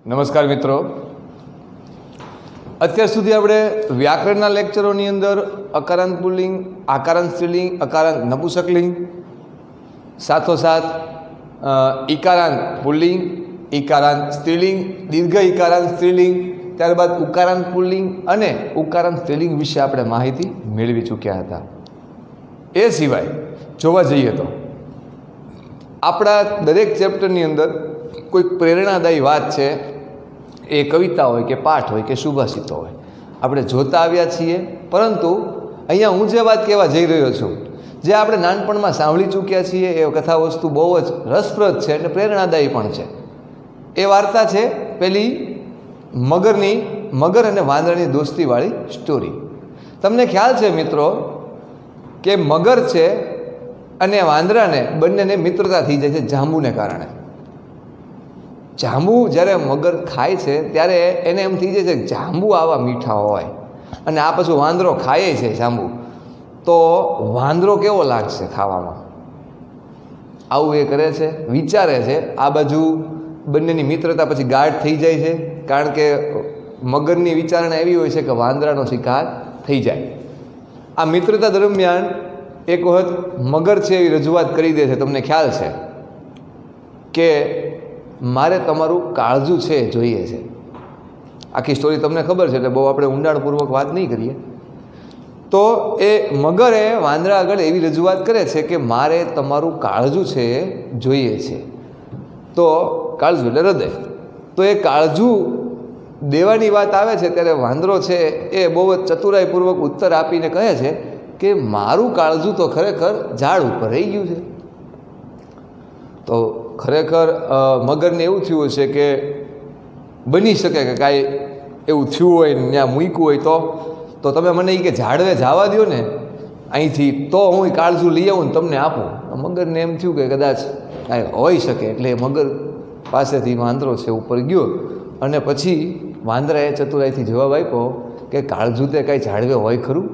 નમસ્કાર મિત્રો, અત્યાર સુધી આપણે વ્યાકરણના લેક્ચરોની અંદર અકારાંત પુલ્લિંગ, આકારાંત સ્ત્રીલિંગ, અકારાંત નપુંસકલિંગ, સાથોસાથ ઈકારાંત પુલ્લિંગ, ઈકારાંત સ્ત્રીલિંગ, દીર્ઘ ઈકારાંત સ્ત્રીલિંગ, ત્યારબાદ ઉકારાંત પુલ્લિંગ અને ઉકારાંત સ્ત્રીલિંગ વિશે આપણે માહિતી મેળવી ચૂક્યા હતા. એ સિવાય જોવા જઈએ તો આપણા દરેક ચેપ્ટરની અંદર કોઈક પ્રેરણાદાયી વાત છે, એ કવિતા હોય કે પાઠ હોય કે સુભાષિતો હોય, આપણે જોતા આવ્યા છીએ. પરંતુ અહીંયા હું જે વાત કહેવા જઈ રહ્યો છું, જે આપણે નાનપણમાં સાંભળી ચૂક્યા છીએ, એ કથા વસ્તુ બહુ જ રસપ્રદ છે અને પ્રેરણાદાયી પણ છે. એ વાર્તા છે પેલી મગર અને વાંદરાની દોસ્તીવાળી સ્ટોરી. તમને ખ્યાલ છે મિત્રો કે મગર છે અને વાંદરાને બંનેને મિત્રતા થઈ જાય છે જાંબુને કારણે. જાંબુ જ્યારે મગર ખાય છે ત્યારે એને એમ થઈ જાય છે કે જાંબુ આવા મીઠા હોય, અને આ પછી વાંદરો ખાય છે જાંબુ, તો વાંદરો કેવો લાગશે ખાવામાં. આવું એ કરે છે, વિચારે છે. આ બાજુ બંનેની મિત્રતા પછી ગાઢ થઈ જાય છે, કારણ કે મગરની વિચારણા એવી હોય છે કે વાંદરાનો શિકાર થઈ જાય. આ મિત્રતા દરમિયાન એક વખત મગર છે એવી રજૂઆત કરી દે છે, તમને ખ્યાલ છે કે મારે તમારું કાળજું છે જોઈએ છે. આખી સ્ટોરી તમને ખબર છે એટલે બહુ આપણે ઊંડાણપૂર્વક વાત નહીં કરીએ. તો એ મગરે વાંદરા આગળ એવી રજૂઆત કરે છે કે મારે તમારું કાળજું છે જોઈએ છે. તો કાળજું એટલે હૃદય. તો એ કાળજું દેવાની વાત આવે છે ત્યારે વાંદરો છે એ બહુ જ ચતુરાઈપૂર્વક ઉત્તર આપીને કહે છે કે મારું કાળજું તો ખરેખર ઝાડ ઉપર રહી ગયું છે. તો ખરેખર મગરને એવું થયું છે કે બની શકે કે કાંઈ એવું થયું હોય ને ત્યાં મૂક્યું હોય, તો તમે મને એ કે ઝાડવે જવા દો ને અહીંથી, તો હું કાળજું લઈ આવું ને તમને આપું. મગરને એમ થયું કે કદાચ કાંઈ હોઈ શકે, એટલે મગર પાસેથી વાંદરો છે ઉપર ગયો અને પછી વાંદરાએ ચતુરાઈથી જવાબ આપ્યો કે કાળજું તે કાંઈ ઝાડવે હોય ખરું.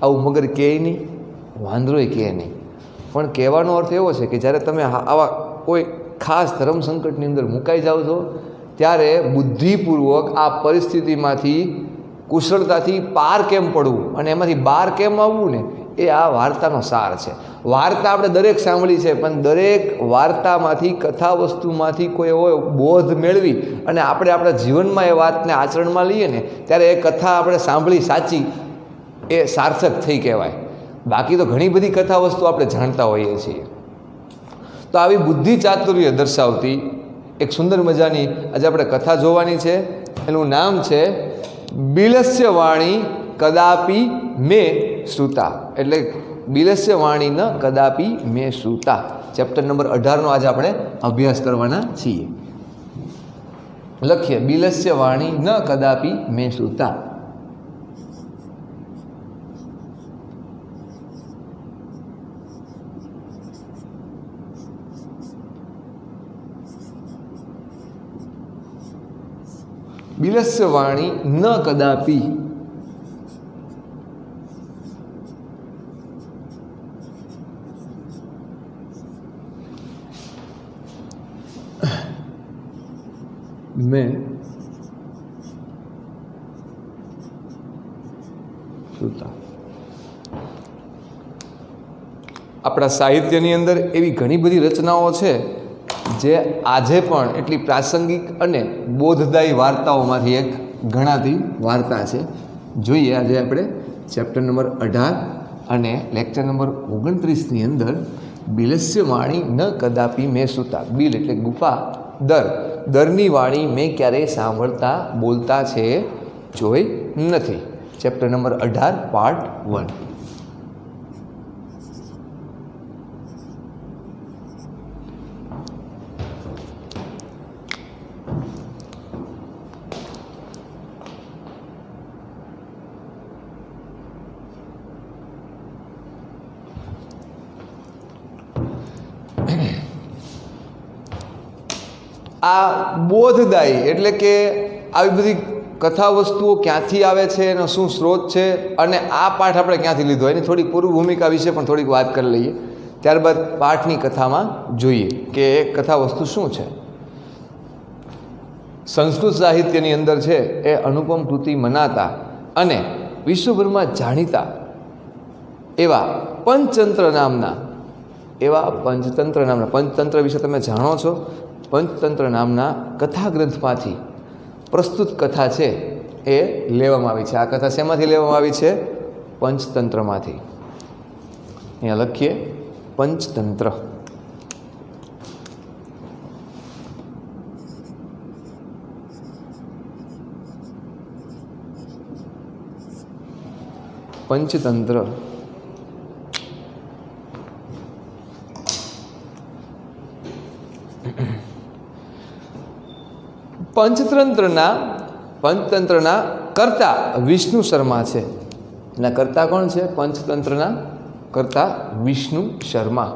આવું મગર કહે નહીં, વાંદરોય કહે નહીં. પણ કહેવાનો અર્થ એવો છે કે જ્યારે તમે આવા કોઈ ખાસ ધર્મ સંકટની અંદર મુકાઈ જાઓ છો ત્યારે બુદ્ધિપૂર્વક આ પરિસ્થિતિમાંથી કુશળતાથી પાર કેમ પડવું અને એમાંથી બહાર કેમ આવવું ને, એ આ વાર્તાનો સાર છે. વાર્તા આપણે દરેક સાંભળી છે, પણ દરેક વાર્તામાંથી, કથા વસ્તુમાંથી કોઈ એવો બોધ મેળવી અને આપણે આપણા જીવનમાં એ વાતને આચરણમાં લઈએ ને, ત્યારે એ કથા આપણે સાંભળી સાચી એ સાર્થક થઈ કહેવાય. બાકી તો ઘણી બધી કથા વસ્તુ આપણે જાણતા હોઈએ છીએ. તો આવી બુદ્ધિ ચાતુર્ય દર્શાવતી એક સુંદર મજાની આજે આપણે કથા જોવાની છે. એનું નામ છે બિલસ્ય વાણી કદાપી મે શ્રુતા, એટલે બિલસ્ય વાણી ન કદાપી મે શ્રુતા. ચેપ્ટર નંબર 18નો આજે આપણે અભ્યાસ કરવાના છીએ. લખીએ બિલસ્ય વાણી ન કદાપી મે શ્રુતા. બિલસ્ય વાણી ન કદાપી મેં શ્રુતા. આપણા સાહિત્યની અંદર એવી ઘણી બધી રચનાઓ છે જે આજે પણ એટલી પ્રાસંગિક અને બોધદાયી વાર્તાઓમાંથી એક ગણાતી વાર્તા છે. જોઈએ આજે આપણે ચેપ્ટર નંબર 18 અને લેક્ચર નંબર 29ની અંદર બિલસ્ય વાણી ન કદાપી મેં શ્રુતા. બિલ એટલે ગુફા, દરની વાણી મેં ક્યારેય સાંભળતા બોલતા છે જોઈ નથી. Chapter number 18 part 1. આ બોધદાયી એટલે કે આવી બધી કથા વસ્તુઓ ક્યાંથી આવે છે, એનો શું સ્ત્રોત છે, અને આ પાઠ આપણે ક્યાંથી લીધો એની થોડી પૂર્વ ભૂમિકા વિશે પણ થોડીક વાત કરી લઈએ. ત્યારબાદ પાઠની કથામાં જોઈએ કે એ કથા વસ્તુ શું છે. સંસ્કૃત સાહિત્યની અંદર છે એ અનુપમ કૃતિ મનાતા અને વિશ્વભરમાં જાણીતા એવા પંચતંત્ર નામના પંચતંત્ર વિશે તમે જાણો છો? પંચતંત્ર નામના કથા ગ્રંથમાંથી પ્રસ્તુત કથા છે એ લેવામાં આવી છે. આ કથા શેમાંથી લેવામાં આવી છે? પંચતંત્રમાંથી. અહીંયા લખીએ પંચતંત્ર. પંચતંત્ર પંચતંત્રના કર્તા વિષ્ણુ શર્મા છે. એના કર્તા કોણ છે? પંચતંત્રના કર્તા વિષ્ણુ શર્મા.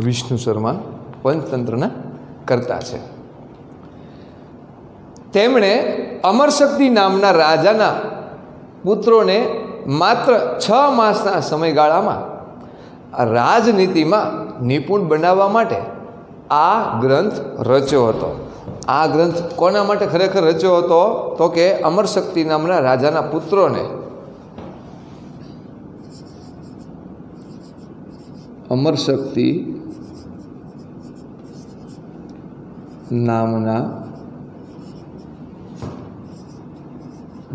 વિષ્ણુ શર્મા પંચતંત્રના કર્તા છે. તેમણે અમરશક્તિ નામના રાજાના પુત્રોને માત્ર 6 માસના સમયગાળામાં રાજનીતિમાં નિપુણ બનાવવા માટે આ ગ્રંથ રચ્યો હતો. આ ગ્રંથ કોના માટે ખરેખર રચ્યો હતો? તો કે અમરશક્તિ નામના રાજાના પુત્રોને અમરશક્તિ નામના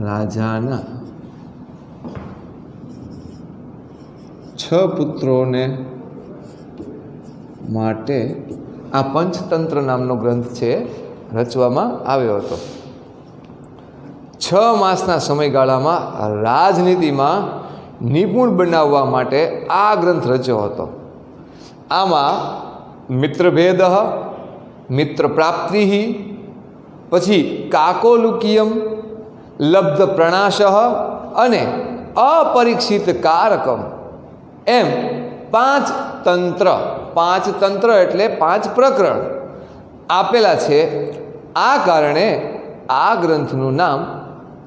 રાજાના 6 પુત્રોને માટે આ પંચતંત્ર નામનો ગ્રંથ છે રચવામાં આવ્યો હતો. 6 માસના સમયગાળામાં રાજનીતિમાં નિપુણ બનાવવા માટે આ ગ્રંથ રચ્યો હતો. આમાં મિત્રભેદ, મિત્ર પ્રાપ્તિ, પછી કાકોલુકિયમ, લબ્ધ પ્રણાશ અને અપરીક્ષિત કારકમ એમ 5 તંત્ર એટલે 5 પ્રકરણ આપેલા છે. આ કારણે આ ગ્રંથનું નામ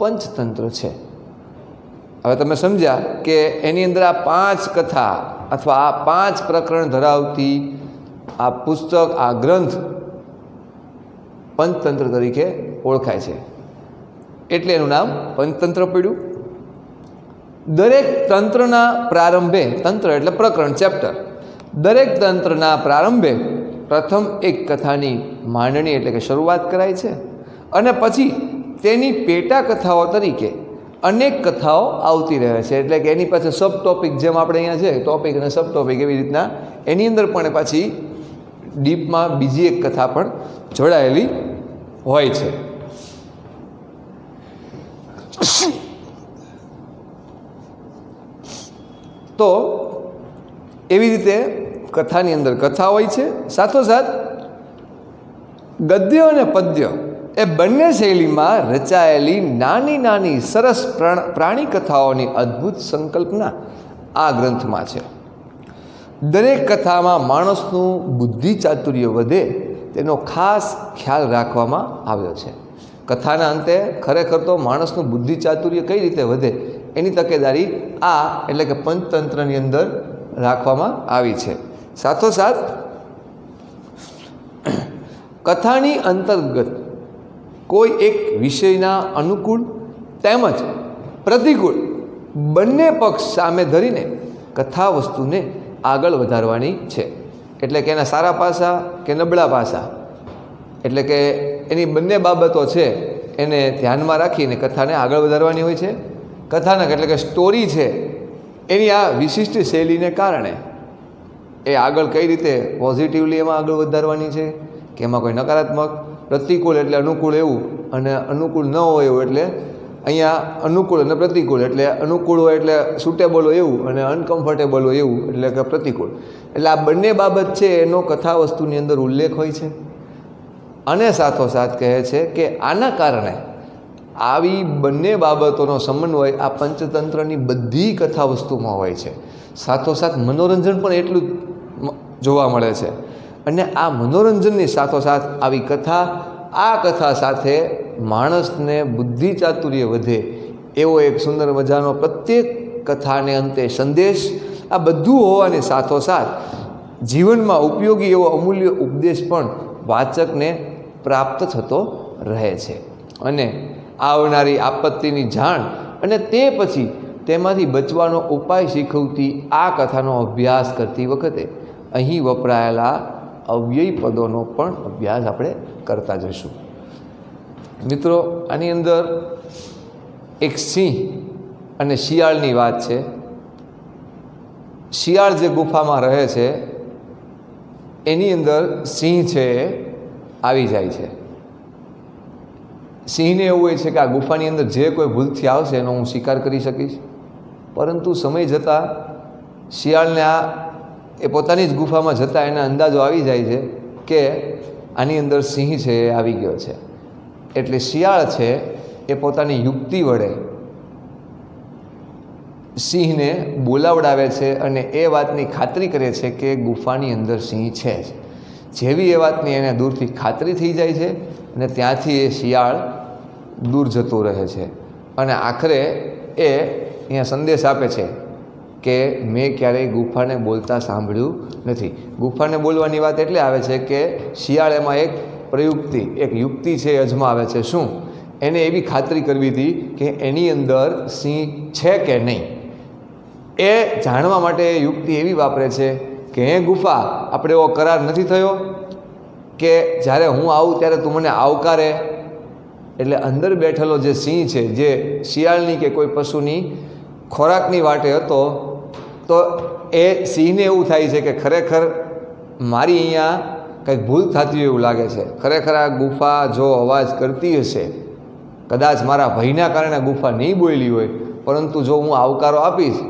પંચતંત્ર છે. હવે તમે સમજ્યા કે એની અંદર આ 5 કથા અથવા આ 5 પ્રકરણ ધરાવતી આ પુસ્તક, આ ગ્રંથ પંચતંત્ર તરીકે ઓળખાય છે. એટલે એનું નામ પંચતંત્ર પડ્યું. દરેક તંત્રના પ્રારંભે, તંત્ર એટલે પ્રકરણ, ચેપ્ટર, દરેક તંત્રના પ્રારંભે પ્રથમ એક કથાની માંડણી એટલે કે શરૂઆત કરાય છે અને પછી તેની પેટા કથાઓ તરીકે અનેક કથાઓ આવતી રહે છે. એટલે કે એની પાસે સબ ટોપિક, જેમ આપણે અહીંયા છે ટોપિક અને સબ ટોપિક, એવી રીતના એની અંદર પણ પાછી ડીપમાં બીજી એક કથા પણ જોડાયેલી હોય છે. તો એવી રીતે કથાની અંદર કથા હોય છે. સાથોસાથ ગદ્ય અને પદ્ય એ બંને શૈલીમાં રચાયેલી નાની નાની સરસ પ્રાણી કથાઓની અદ્ભુત સંકલ્પના આ ગ્રંથમાં છે. દરેક કથામાં માણસનું બુદ્ધિ ચાતુર્ય વધે તેનો ખાસ ખ્યાલ રાખવામાં આવ્યો છે. કથાના અંતે ખરેખર તો માણસનું બુદ્ધિ ચાતુર્ય કઈ રીતે વધે એની તકેદારી આ એટલે કે પંચતંત્રની અંદર રાખવામાં આવી છે. સાથોસાથ કથાની અંતર્ગત કોઈ એક વિષયના અનુકૂળ તેમજ પ્રતિકૂળ બંને પક્ષ સામે ધરીને કથા વસ્તુને આગળ વધારવાની છે. એટલે કે એના સારા પાસા કે નબળા પાસા, એટલે કે એની બંને બાબતો છે એને ધ્યાનમાં રાખીને કથાને આગળ વધારવાની હોય છે. કથાનક એટલે કે સ્ટોરી છે એની આ વિશિષ્ટ શૈલીને કારણે એ આગળ કઈ રીતે પોઝિટિવલી એમાં આગળ વધારવાની છે કે એમાં કોઈ નકારાત્મક, પ્રતિકૂળ એટલે અનુકૂળ એવું અને અનુકૂળ ન હોય એવું. એટલે અહીંયા અનુકૂળ અને પ્રતિકૂળ, એટલે અનુકૂળ હોય એટલે સુટેબલ હોય એવું અને અનકમ્ફર્ટેબલ હોય એવું એટલે કે પ્રતિકૂળ. એટલે આ બંને બાબત છે એનો કથા વસ્તુની અંદર ઉલ્લેખ હોય છે. અને સાથોસાથ કહે છે કે આના કારણે આવી બંને બાબતોનો સમન્વય આ પંચતંત્રની બધી કથા વસ્તુમાં હોય છે. સાથોસાથ મનોરંજન પણ એટલું જ જોવા મળે છે. અને આ મનોરંજનની સાથોસાથ આવી કથા, આ કથા સાથે માણસને બુદ્ધિ ચાતુર્ય વધે એવો એક સુંદર મજાનો પ્રત્યેક કથાને અંતે સંદેશ, આ બધું હોવાની સાથોસાથ જીવનમાં ઉપયોગી એવો અમૂલ્ય ઉપદેશ પણ વાચકને પ્રાપ્ત થતો રહે છે. અને આવનારી આપત્તિની જાણ અને તે પછી તેમાંથી બચવાનો ઉપાય શીખવતી આ કથાનો અભ્યાસ કરતી વખતે અહીં વપરાયેલા અવ્યય પદોનો પણ અભ્યાસ આપણે કરતા જઈશું. મિત્રો, આની અંદર એક સિંહ અને શિયાળની વાત છે. શિયાળ જે ગુફામાં રહે છે એની અંદર સિંહ છે એ આવી જાય છે. સિંહને એવું હોય છે કે આ ગુફાની અંદર જે કોઈ ભૂલથી આવશે એનો હું શિકાર કરી શકીશ. પરંતુ સમય જતાં શિયાળને એ પોતાની જ ગુફામાં જતાં એના અંદાજો આવી જાય છે કે આની અંદર સિંહ છે એ આવી ગયો છે. એટલે શિયાળ છે એ પોતાની યુક્તિ વડે સિંહને બોલાવડાવે છે અને એ વાતની ખાતરી કરે છે કે ગુફાની અંદર સિંહ છે જ. જેવી એ વાતની એને દૂરથી ખાતરી થઈ જાય છે અને ત્યાંથી એ શિયાળ દૂર જતું રહે છે. અને આખરે એ અહીંયા સંદેશ આપે છે કે મેં ક્યારેય ગુફાને બોલતા સાંભળ્યું નથી. ગુફાને બોલવાની વાત એટલે આવે છે કે શિયાળ એમાં એક પ્રયુક્તિ, એક યુક્તિ છે એ અજમાવે છે. શું? એને એવી ખાતરી કરવી હતી કે એની અંદર સિંહ છે કે નહીં. એ જાણવા માટે યુક્તિ એવી વાપરે છે કે હે ગુફા, આપણે એવો કરાર નથી થયો કે જ્યારે હું આવું ત્યારે તું મને આવકારે? એટલે અંદર બેઠેલો જે સિંહ છે, જે શિયાળની કે કોઈ પશુની ખોરાકની વાટે હતો, તો એ સિંહને એવું થાય છે કે ખરેખર મારી અહીંયા કંઈક ભૂલ થતી હોય એવું લાગે છે. ખરેખર આ ગુફા જો અવાજ કરતી હશે, કદાચ મારા ભયના કારણે ગુફા નહીં બોલી હોય, પરંતુ જો હું આવકારો આપીશ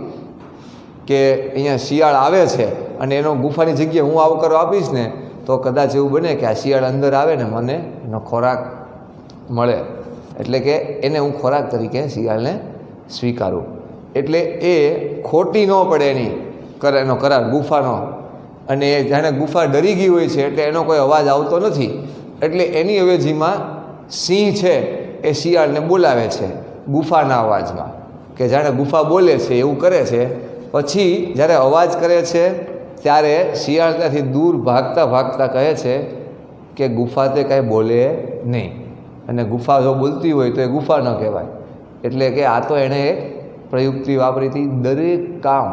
કે અહીંયા શિયાળ આવે છે અને એનો ગુફાની જગ્યાએ હું આવકારો આપીશ ને, તો કદાચ એવું બને કે આ શિયાળ અંદર આવે ને મને એનો ખોરાક મળે. એટલે કે એને હું ખોરાક તરીકે શિયાળને સ્વીકારું. એટલે એ ખોટી ન પડે એનો કરાર ગુફાનો. અને જાણે ગુફા ડરી ગઈ હોય છે એટલે એનો કોઈ અવાજ આવતો નથી. એટલે એની અવેજીમાં સિંહ છે એ શિયાળને બોલાવે છે ગુફાના અવાજમાં, કે જાણે ગુફા બોલે છે એવું કરે છે. પછી જ્યારે અવાજ કરે છે ત્યારે શિયાળ ત્યાંથી દૂર ભાગતા ભાગતા કહે છે કે ગુફા તે કાંઈ બોલે નહીં. અને ગુફા જો બોલતી હોય તો એ ગુફા ન કહેવાય. એટલે કે આ તો એણે એક પ્રયુક્તિ વાપરી હતી. દરેક કામ,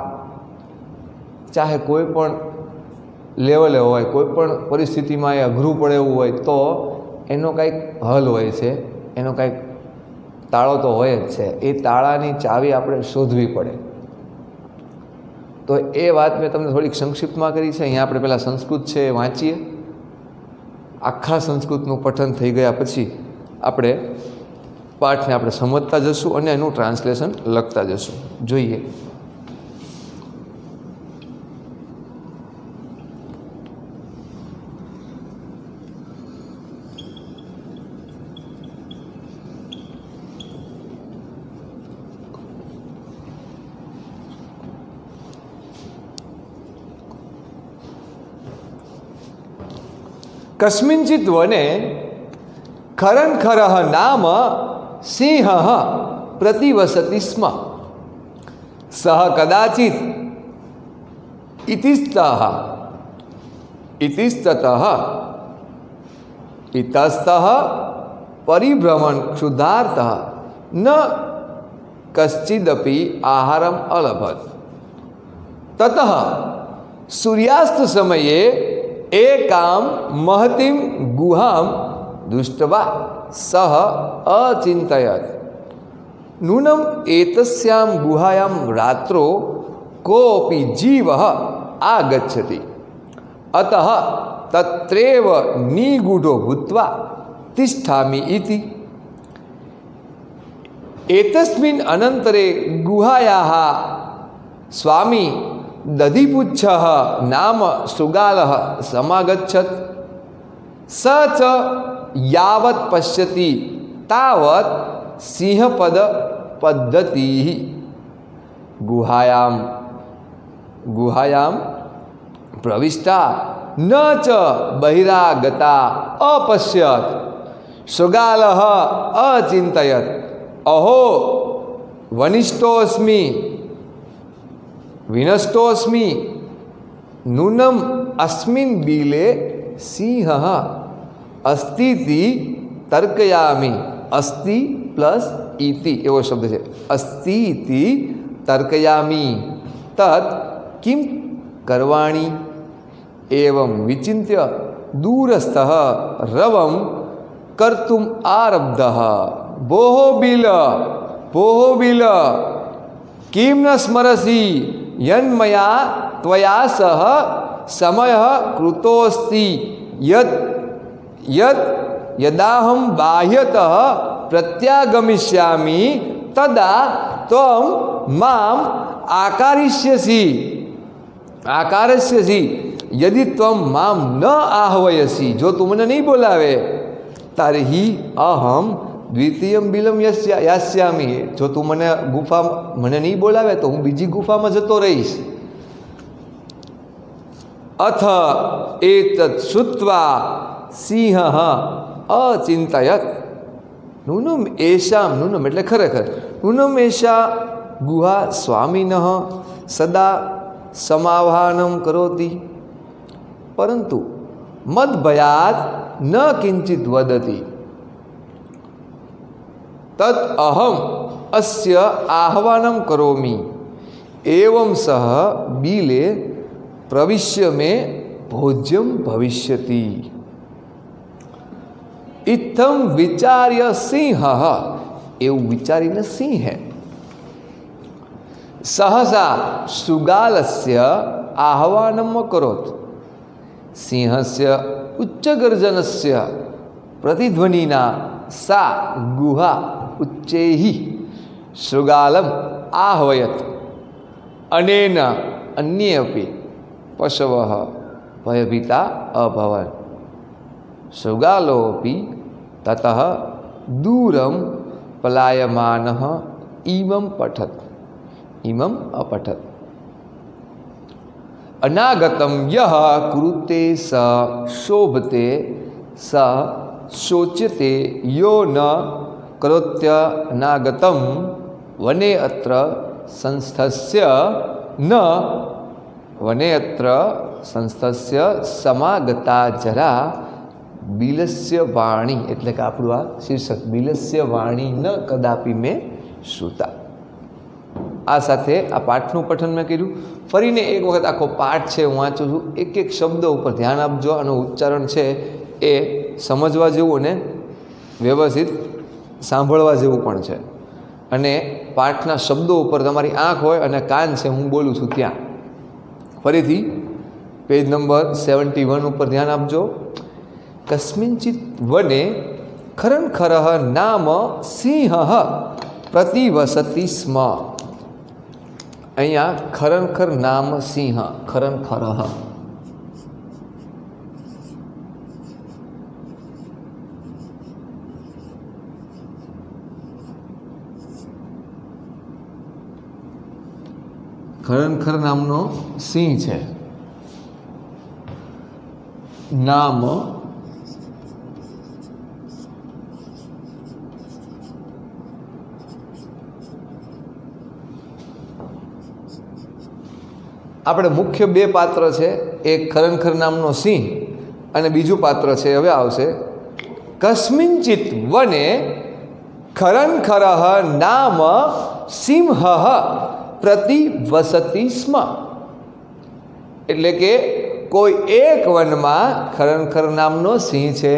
ચાહે કોઈ પણ લેવલે હોય, કોઈ પણ પરિસ્થિતિમાં એ અઘરું પડે એવું હોય, તો એનો કાંઈક હલ હોય છે, એનો કાંઈક તાળો તો હોય જ છે. એ તાળાની ચાવી આપણે શોધવી પડે. તો એ વાત મેં તમને થોડીક સંક્ષિપ્તમાં કરી છે. અહીંયા આપણે પહેલાં સંસ્કૃત છે એ વાંચીએ. આખા સંસ્કૃતનું પઠન થઈ ગયા પછી આપણે પાઠને આપણે સમજતા જશું અને એનું ટ્રાન્સલેશન લખતા જશું. જોઈએ. કસ્મિંચિત વને ખરંખરઃ નામ સિંહ પ્રતિવસતિ સ્મ. સહ કદાચિત ઇતિસ્તઃ ઇતસ્તઃ પરિભ્રમણ ક્ષુધાર્તઃ ન કશ્ચિદપી આહારમ અલભત. તતઃ સૂર્યાસ્ત સમયે એકામ મહતીમ ગુહામ દૃષ્ટવા સહ અચિંતયત. નૂનમ એતસ્યામ ગુહાયામ રાત્રો કોપી જીવ આગચ્છતિ. અતઃ તત્રેવ નિગૂઢો ભૂત્વા તિષ્ઠામિ ઇતિ. એતસ્મિન અનંતરે ગુહાયાः સ્વામી દધિપુચ્છ નામ શૃગાલ સમાગચ્છત. સ ચ યાવત પશ્યતિ તાવત सिंहपद पद्धति गुहायां प्रविष्टा न च बहिरागता अपश्यत शृगालः अचिन्तयत् अहो वनिष्ठोऽस्मि विनष्टोऽस्मि नूनम अस्मिन् बिले सिंहः अस्तीति तर्कयामि। अस्ति प्लस इति एवो शब्द है। अस्तीति तर्कयामि तत् किं करवाणि एवं विचिन्त्य दूरस्थः रवं कर्तुम् आरब्धः। भोः बिल किं न स्मरसि यन्मया त्वया सह समयः कृतोऽस्ति यदाहं बाह्यतः प्रत्यागमिष्यामि तदा त्वं माम् आकारिष्यसि यदि त्वं मां न आह्वयसि, जो तू મને નહીં બોલાવે, તર્હિ અહમ દ્વિતીયમ બિલમ યાસ્યામિ, જો તું મને નહીં બોલાવે તો હું બીજી ગુફામાં જતો રહીશ. અથ એતत् શ્રુત્વા સિંહઃ અચિંતયત નૂનમ એષામ, નૂનમ એટલે ખરેખર, નૂનમ એષા ગુહા સ્વામિનઃ સદા સમાવાહનમ કરોતિ પરંતુ મદભયાત ન કિંચિત વદતિ તत् અહમ અસ્ય આહ્વાનમ કરોમિ એવં સહ બીલે પ્રવિશ્ય મે ભોજ્યમ ભવિષ્યતિ. ઇત્થમ વિચાર્ય સિંહ, એવું વિચારીને સિંહે સહસા શૃગાલસ્ય આહ્વાનમ અકરોત. સિંહસ્ય ઉચ્ચગર્જનસ્ય પ્રતિધ્વનિના सा गुहा उच्चैः शृगालम् आह्वयत. अनेन अन्ये अपि पशवः भयभीता अभवन्. शृगालोऽपि ततः दूरं पलायमानः इमम् अपठत्. अनागतं यः कुरुते स शोभते स शोच्यते यो न करोत्यनागतं वने अत्र संस्थस्य न वने अत्र संस्थस्य समागता जरा बिलस्य वाणी, એટલે કે આપણું આ શીર્ષક બિલસ્ય વાણી ન કદાપી મેં શ્રુતા. આ સાથે આ પાઠનું પઠન મેં કર્યું. ફરીને એક વખત આખો પાઠ છે હું વાંચું છું. એક એક શબ્દ ઉપર ધ્યાન આપજો. આનું ઉચ્ચારણ છે એ સમજવા જેવું અને વ્યવસ્થિત સાંભળવા જેવું પણ છે. અને પાઠના શબ્દો ઉપર તમારી આંખ હોય અને કાન છે હું બોલું છું ત્યાં. ફરીથી પેજ નંબર 71 ઉપર ધ્યાન આપજો. કસ્મિંચિત વને ખરંખરઃ નામ સિંહઃ પ્રતિવસતિ સ્મ. અહીંયા ખરંખર નામ સિંહ, ખરંખરઃ. ખરંખર નામનો સિંહ છે. નામ આપણે મુખ્ય બે પાત્ર છે, એક ખરંખર નામનો સિંહ અને બીજું પાત્ર છે હવે આવશે કસ્મિંચિત વને ખરંખરઃ નામ સિંહઃ પ્રતિવસતિ સ્મ. એટલે કે કોઈ એક વનમાં ખરંખર નામનો સિંહ છે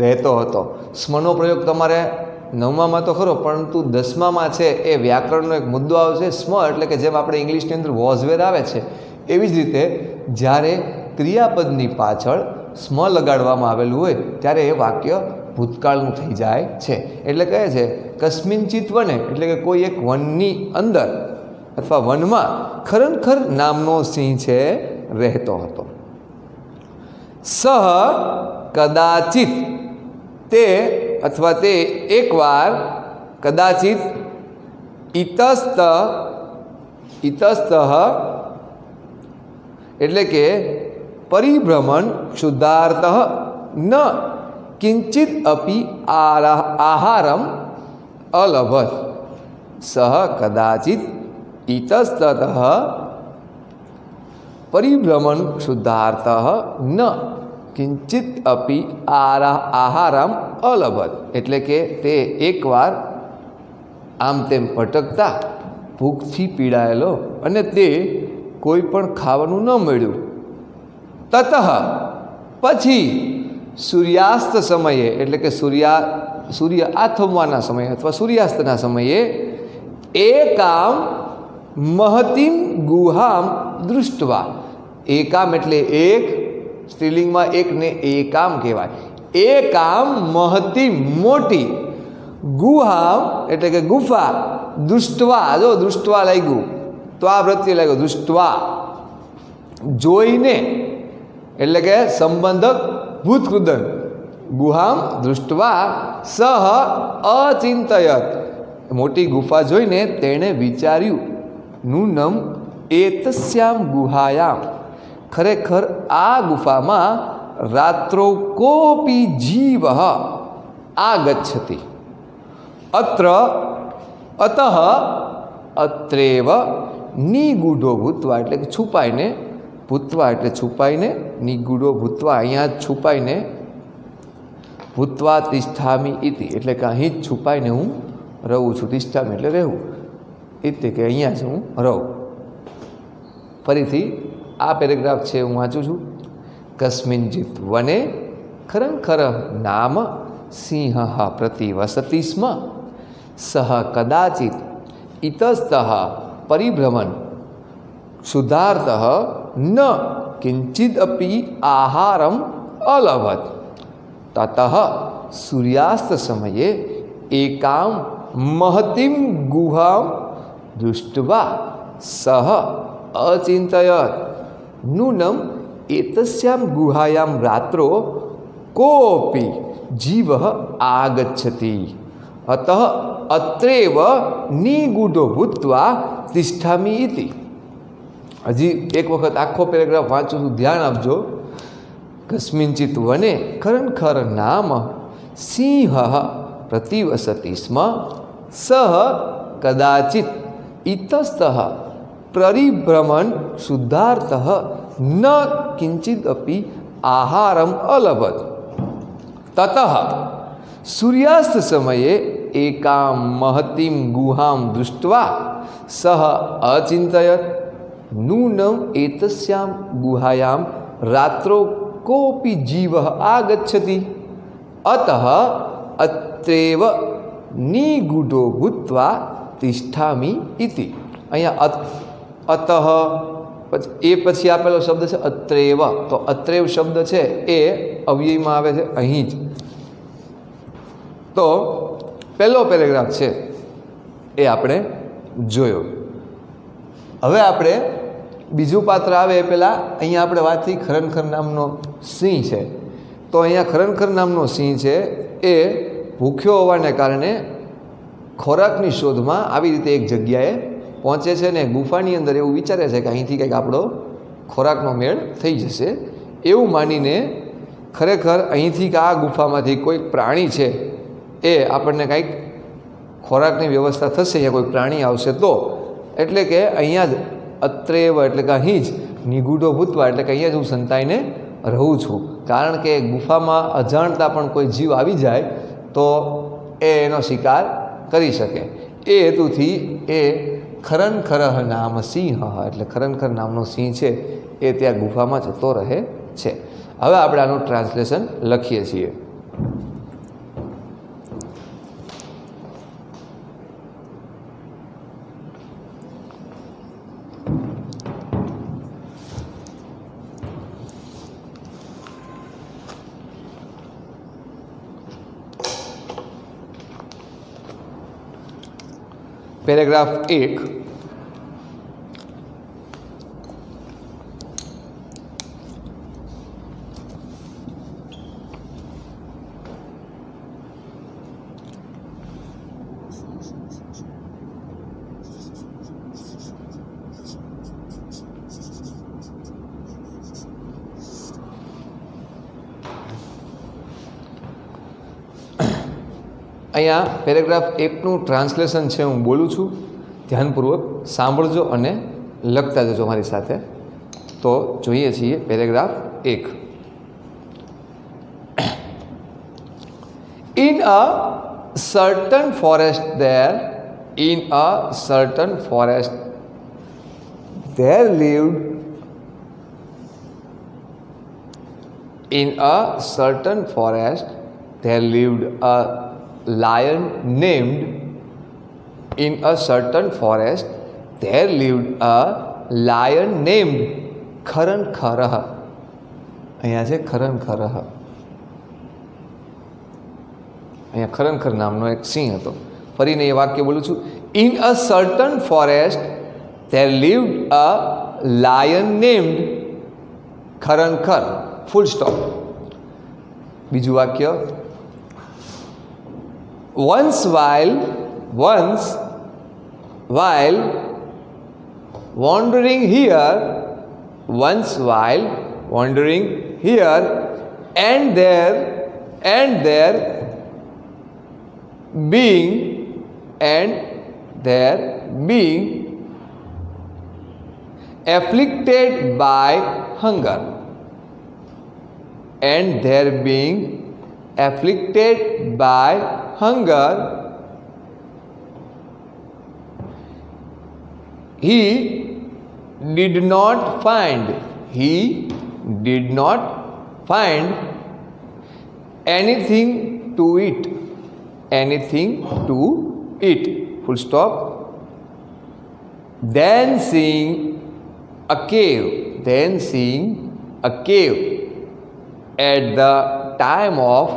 રહેતો હતો. સ્મનો પ્રયોગ તમારે 9માં તો ખરો, પરંતુ 10માં છે એ વ્યાકરણનો એક મુદ્દો આવશે. સ્મ એટલે કે જેમ આપણે ઇંગ્લિશની અંદર વોઝવેર આવે છે એવી જ રીતે જ્યારે ક્રિયાપદની પાછળ સ્મ લગાડવામાં આવેલું હોય ત્યારે એ વાક્ય ભૂતકાળનું થઈ જાય છે. એટલે કહે છે કસ્મિંચિત વને, એટલે કે કોઈ એક વનની અંદર અથવા વનમાં ખરંખર નામનો સિંહ છે રહેતો હતો. સહ કદાચિત, તે અથવા તે એકવાર કદાચિત ઇતસ્ત એટલે કે પરિભ્રમણ શુદ્ધાર્થ ન કિંચિત અપી આહારમ અલભત સહ કદાચિત ઇતસ્તત પરિભ્રમણ શુદ્ધાર્થ ન કિંચિત અપી આહારમ અલભત એટલે કે તે એકવાર આમ તેમ ભટકતા ભૂખથી પીડાયેલો અને તે કોઈ પણ ખાવાનું ન મળ્યું. તતઃ પછી સૂર્યાસ્ત સમયે એટલે કે સૂર્ય આથમવાના સમયે અથવા સૂર્યાસ્તના સમયે એકામ મહતીમ ગુહામ દૃષ્ટવા. એકામ એટલે એક, સ્ત્રીલિંગમાં એકને એકામ કહેવાય. એકામ મહતીમ મોટી, ગુહામ એટલે કે ગુફા, દૃષ્ટવા જો દૃષ્ટવા લાગ્યું તો આ પ્રત્યે લાગ્યો દૃષ્ટવા જોઈને એટલે કે સંબંધક ભૂતકૃદન. ગુહામ દૃષ્ટવા સહ અચિંતયત મોટી ગુફા જોઈને તેણે વિચાર્યું નૂનમ એતસ્યામ ગુહાયામ ખરેખર આ ગુફામાં રાત્રો કોપી જીવ આગચ્છતિ અત્ર અતઃ અત્રેવ નિગૂઢો ભૂતવા એટલે કે છુપાઈને, ભૂતવા એટલે છુપાઈને, નિગૂઢો ભૂતવા અહીંયા જ છુપાઈને, ભૂતવા તિષ્ઠામી ઇતિ એટલે કે અહીં જ છુપાઈને હું રહું છું. તિષ્ઠામી એટલે રહેવું, ઇતિ કે અહીંયા જ હું રહું. ફરીથી આ પેરેગ્રાફ છે હું વાંચું છું. કસ્મિંચિત વને ખરંખર નામ સિંહ પ્રતિવસતિ સ્મ સહ કદાચિત ઇતસ્તઃ પરિભ્રમણ શુદ્ધાર્થ ન કિંચિદપી આહારમ અલભત. તતઃ સૂર્યાસ્ત સમયે એકામ મહતીમ ગુહામ દૃષ્ટવા સહ અચિંતયત નૂનમ એતસ્યામ ગુહાયામ રાત્રો કોપી જીવ આગચ્છતિ અતઃ અત્રેવ નિગૂઢો ભૂત્વા તિષ્ઠામી ઇતિ. હજી એક વખત આખો પેરેગ્રાફ વાંચું છું, ધ્યાન આપજો. કસ્મિંચિત વને ખરંખર નામ સિંહ પ્રતિવસતિ સ્મ સહ કદાચિત ઇતસ્તઃ પરિભ્રમણ શુદ્ધાર્થ ન કિંચિદપી આહારમ અલભત. તતઃ સૂર્યાસ્ત સમયે એકામ મહતીમ ગુહામ દૃષ્ટવા સહ અચિંતયત નૂનમ એતસ્યામ ગુહાયામ રાત્રો કોપી જીવ આગચ્છતિ અતઃ અત્રેવ નિગૂઢો ભૂત્વા તિષ્ઠામી ઇતિ. અહીંયા અતઃ એ પછી આપેલો શબ્દ છે અત્રેવ. તો અત્રેવ શબ્દ છે એ અવ્યયમાં આવે છે અહીં જ. તો પહેલો પેરેગ્રાફ છે એ આપણે જોયો. હવે આપણે બીજું પાત્ર આવે એ પહેલાં અહીંયા આપણે વાત થઈ ખરનખર નામનો સિંહ છે. તો અહીંયા ખરનખર નામનો સિંહ છે એ ભૂખ્યો હોવાને કારણે ખોરાકની શોધમાં આવી રીતે એક જગ્યાએ પહોંચે છે ને ગુફાની અંદર એવું વિચારે છે કે અહીંથી કંઈક આપણો ખોરાકનો મેળ થઈ જશે એવું માનીને ખરેખર અહીંથી કે આ ગુફામાંથી કોઈક પ્રાણી છે એ આપણને કંઈક ખોરાકની વ્યવસ્થા થશે, અહીંયા કોઈ પ્રાણી આવશે તો, એટલે કે અહીંયા જ અત્રેવ એટલે કે અહીં જ નિગૂઢો ભૂતવા એટલે કે અહીંયા જ હું સંતાઈને રહું છું. કારણ કે ગુફામાં અજાણતા પણ કોઈ જીવ આવી જાય તો એ એનો શિકાર કરી શકે. એ હેતુથી એ ખરનખરહ નામ સિંહ એટલે ખરનખર નામનો સિંહ છે એ ત્યાં ગુફામાં જતો રહે છે. હવે આપણે આનું ટ્રાન્સલેશન લખીએ છીએ. પેરેગ્રાફ 1. અહીંયા પેરેગ્રાફ 1નું ટ્રાન્સલેશન છે, હું બોલું છું, ધ્યાનપૂર્વક સાંભળજો અને લખતા જજો મારી સાથે. તો જોઈએ છીએ paragraph 1. In a certain forest there lived a lion named ખરનખરહ. અહીંયા છે ખરનખરહ. અહીંયા ખરનખર નામનો એક સિંહ હતો. ફરીને એ વાક્ય બોલું છું. In a certain forest there lived a lion named Kharnakhar. Full stop. બીજું વાક્ય. once while wandering here and there being afflicted by hunger, he did not find anything to eat. Full stop. Then seeing a cave at the time of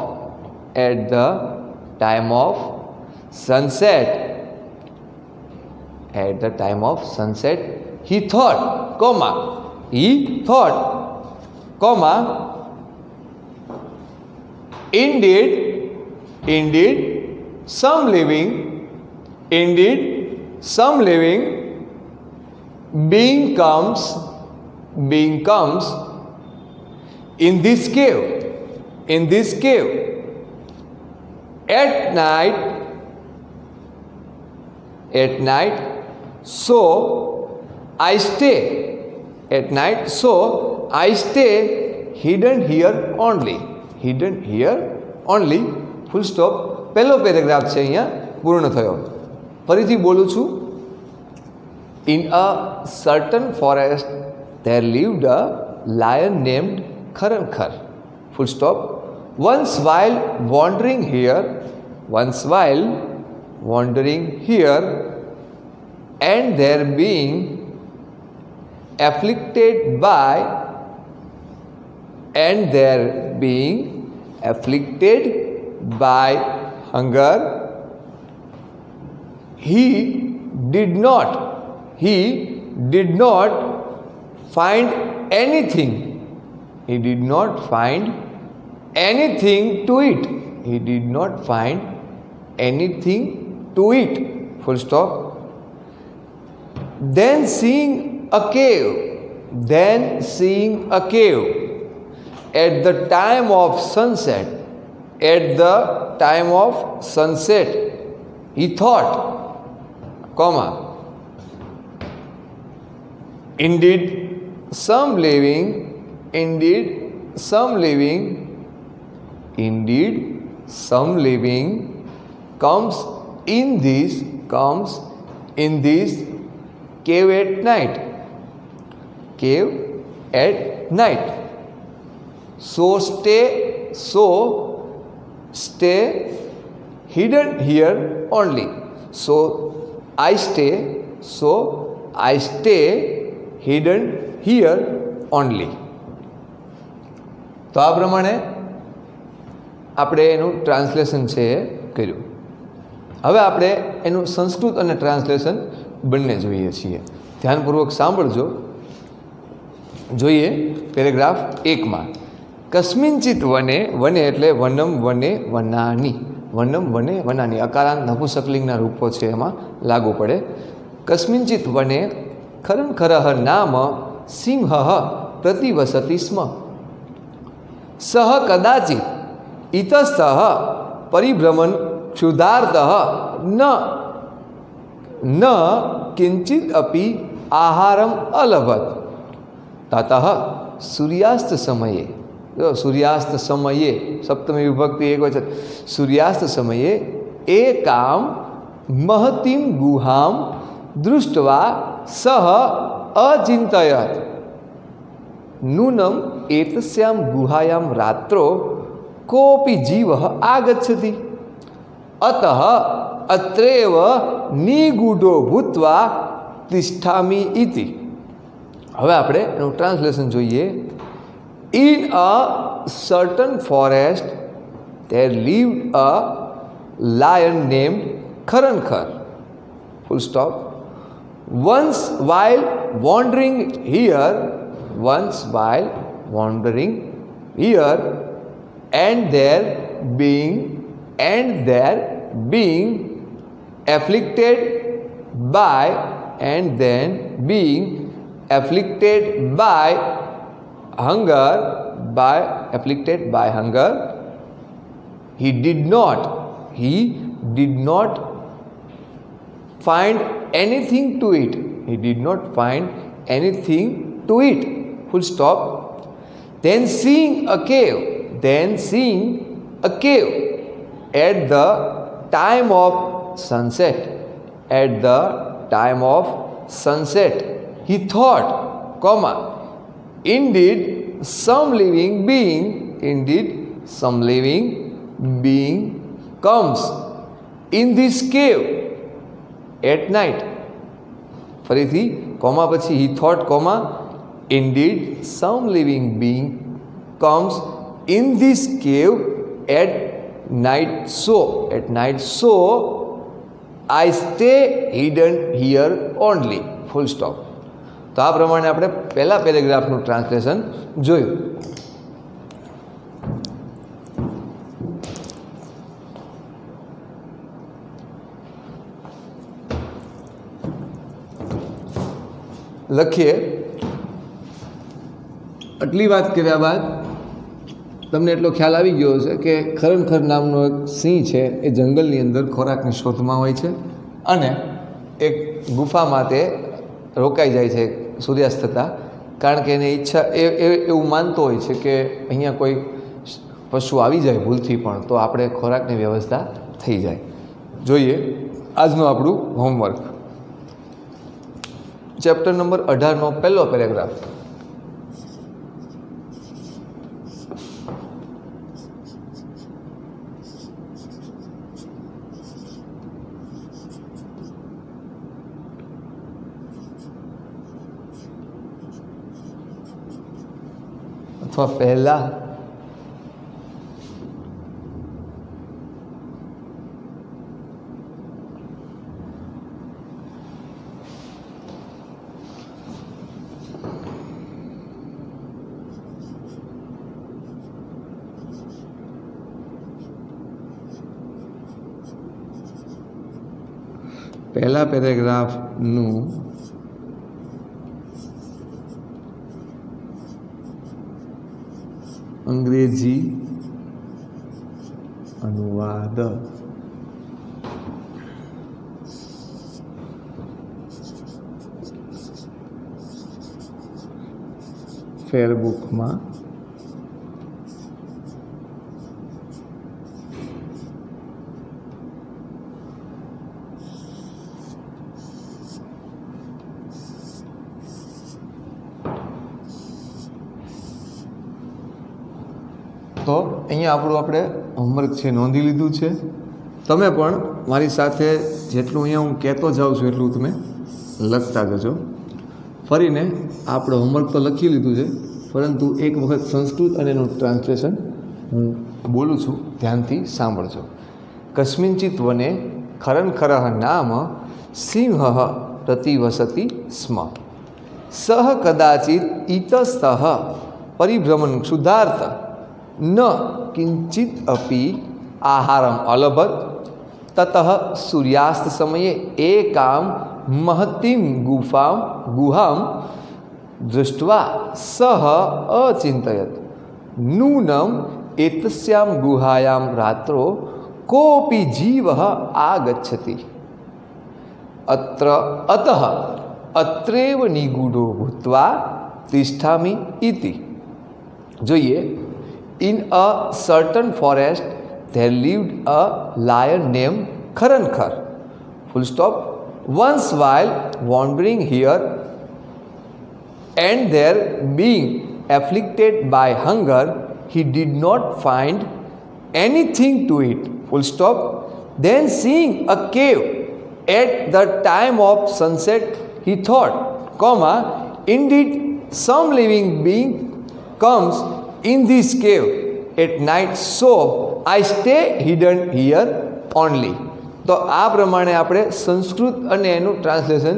sunset, he thought, indeed some living being comes in this cave at night, so I stay hidden here only. Full stop. પહેલો paragraph છે, અહીંયા પૂર્ણ થયો. ફરીથી બોલું છું. In a certain forest there lived a lion named ખરનખર. Full stop. Once while wandering here and there being afflicted by hunger, he did not find anything to eat. Full stop. Then seeing a cave at the time of sunset, he thought, indeed some living comes in this cave at night. So stay hidden here only. So I stay hidden here only. તો આ પ્રમાણે આપણે એનું translation છે એ કર્યું. હવે આપણે એનું સંસ્કૃત અને ટ્રાન્સલેશન બંને જોઈએ છીએ. ધ્યાનપૂર્વક સાંભળજો. જોઈએ પેરેગ્રાફ 1માં. કસ્મિંચિત વને એટલે વનમ વને વનાની અકારાંત નપુંસકલિંગના રૂપો છે, એમાં લાગુ પડે. કસ્મિંચિત વને ખરનખરઃ નામ સિંહ પ્રતિવસતિ સ્મ. સહ કદાચિત ઇતસ્તઃ પરિભ્રમણ क्षुधार्तः न किंचित अपि आहारम अलभत ततः सूर्यास्त समये, सूर्यास्त समये सप्तमी विभक्ति एक वचन, सूर्यास्त समये एकां महतीं गुहां दृष्ट्वा सः अचिन्तयत् नूनम एतस्यां गुहायां रात्रो कोऽपि जीवः आगच्छति अतः अत्रैव निगूढो भूत्वा तिष्ठामि इति। હવે આપણે એનું ટ્રાન્સલેશન જોઈએ. In a certain forest there lived a lion named Kharankar. Full stop. Once while wandering here and there being afflicted by hunger, he did not find anything to eat. Full stop. Then seeing a cave at the time of sunset, he thought, indeed some living being comes in this cave at night. ફરીથી comma પછી he thought, indeed some living being comes in this cave at night, so I stay hidden here only. Full stop. તો આ પ્રમાણે આપણે પહેલા પેરેગ્રાફનું translation જોયું. લખીએ. આટલી વાત કર્યા બાદ તમને એટલો ખ્યાલ આવી ગયો હશે કે ખરણખર નામનો એક સિંહ છે એ જંગલની અંદર ખોરાકની શોધમાં હોય છે અને એક ગુફામાં તે રોકાઈ જાય છે સૂર્યાસ્ત થતાં, કારણ કે એની ઈચ્છા એવું માનતો હોય છે કે અહીંયા કોઈ પશુ આવી જાય ભૂલથી પણ તો આપણે ખોરાકની વ્યવસ્થા થઈ જાય. જોઈએ આજનું આપણું હોમવર્ક. ચેપ્ટર નંબર 18નો પહેલો પેરેગ્રાફ. અથવા પહેલા પહેલા પેરેગ્રાફનું અંગ્રેજી અનુવાદ. ફેરબુકમાં તો અહીંયા આપણું આપણે હોમવર્ક છે નોંધી લીધું છે. તમે પણ મારી સાથે જેટલું અહીંયા હું કહેતો જાઉં છું એટલું તમે લખતા જજો. ફરીને આપણે હોમવર્ક તો લખી લીધું છે, પરંતુ એક વખત સંસ્કૃત અને એનું ટ્રાન્સલેશન હું બોલું છું, ધ્યાનથી સાંભળજો. કસ્મિંચિત વને ખરનખરઃ નામ સિંહ પ્રતિવસતિ સ્મ સહ કદાચિત ઇતસ્તઃ પરિભ્રમણ ક્ષુધાર્ત ન કિંચિત અપી આહારમ અલભત તતઃ સૂર્યાસ્ત સમયે એકામ महतीं गुहां दृष्ट्वा सः अचिन्तयत् नूनम् एतस्यां गुहायां रात्रो कोऽपि जीवः आगच्छति अत्र अतः अत्रैव निगूढो भूत्वा तिष्ठामि इति। જોઈએ in a certain forest there lived a lion named Kharankar. Full stop. Once while wandering here and there, being afflicted by hunger, he did not find anything to eat. Full stop. Then seeing a cave at the time of sunset, he thought, comma, indeed some living being comes in this cave at night, so I stay hidden here only. તો આ પ્રમાણે આપણે સંસ્કૃત અને એનું translation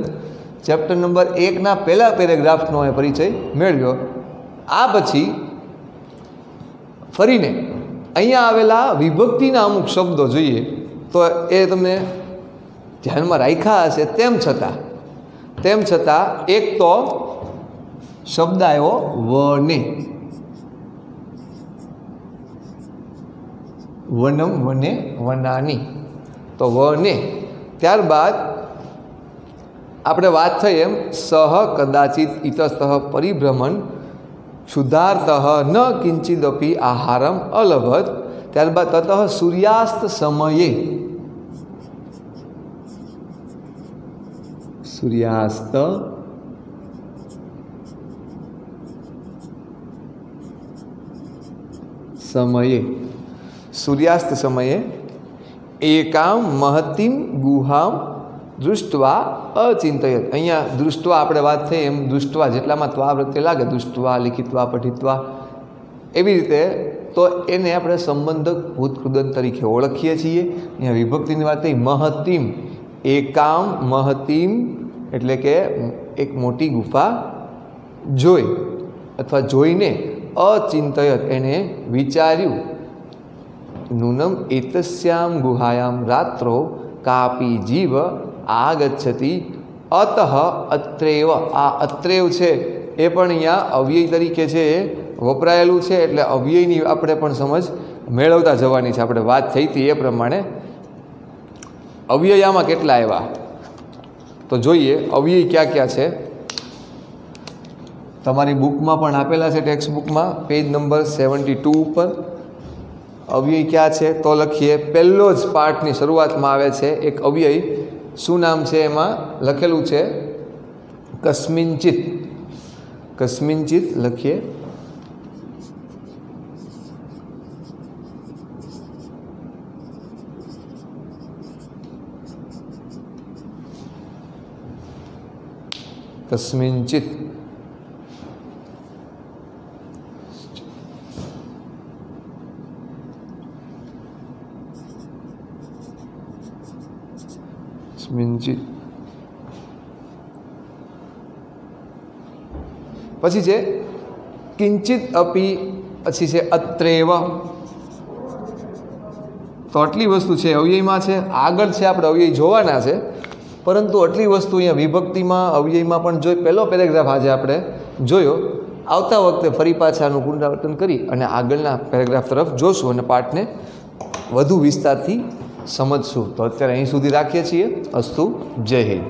chapter number 1ના પહેલા પેરેગ્રાફનો પરિચય મેળવ્યો. આ પછી ફરીને અહીંયા આવેલા વિભક્તિના અમુક શબ્દો જોઈએ તો એ તમને ધ્યાનમાં રાખ્યા હશે. તેમ છતાં એક તો શબ્દ આવ્યો વને, વનમ વને વનાની, તો વને. ત્યારબાદ આપણે વાત થઈ એમ સહ કદાચિત ઇતસ્તઃ પરિભ્રમણ क्षुधार्त न किंचिदपि आहारम अलभत. त्यारबाद ततः सूर्यास्त समये, सूर्यास्त समये, सूर्यास्त समये एकाम महतीम गुहाम दृष्टवा अचिंतयत. अहींया दृष्टवा आपणे वात थई एम दृष्टवा जेटलामां त्वा प्रत्यय लागे, दृष्टवा, लिखित्वा, पठित्वा, एवी रीते तो एने आपणे संबंधक भूतकृदंत तरीके ओळखीए छीए. अहींया विभक्तिनी वात थई महतीम, एकाम महतीम एटले के एक मोटी गुफा जोई अथवा जोईने अचिंतयत एने विचार्यु. नूनम एतस्याम गुहायाम रात्रो कापी जीव आगच्छति अतः अत्रैव. आ अत्रैव छे ए पण अहींया अव्यय तरीके छे वपरायेલું છે એટલે અવ્યયની આપણે પણ સમજ મેળવતા જવાની છે. આપણે વાત થઈ હતી એ પ્રમાણે અવ્યયામાં કેટલા આવ્યા તો જોઈએ અવ્યય ક્યાં ક્યાં છે. તમારી બુકમાં પણ આપેલા છે, ટેક્સ્ટ બુકમાં પેજ નંબર 72 ઉપર અવ્યય ક્યાં છે તો લખીએ. પહેલો જ પાઠની શરૂઆતમાં આવે છે એક અવ્યય. શું નામ છે એમાં લખેલું છે કસ્મિંચિત. કસ્મિંચિત લખીએ. કસ્મિંચિત. કસ્મિંચિત પછી છે કિંચિત અપી, પછી છે અત્રેવ. તો આટલી વસ્તુ છે અવ્યયમાં છે. આગળ છે આપણે અવ્યય જોવાના છે, પરંતુ આટલી વસ્તુ અહીંયા વિભક્તિમાં અવ્યયમાં પણ જોઈ. પહેલો પેરેગ્રાફ આજે આપણે જોયો. આવતા વખતે ફરી પાછાનું પુનરાવર્તન કરી અને આગળના પેરેગ્રાફ તરફ જોશું અને પાઠને વધુ વિસ્તારથી સમજશું. તો અત્યારે અહીં સુધી રાખીએ છીએ. અસ્તુ. જય હિન્દ.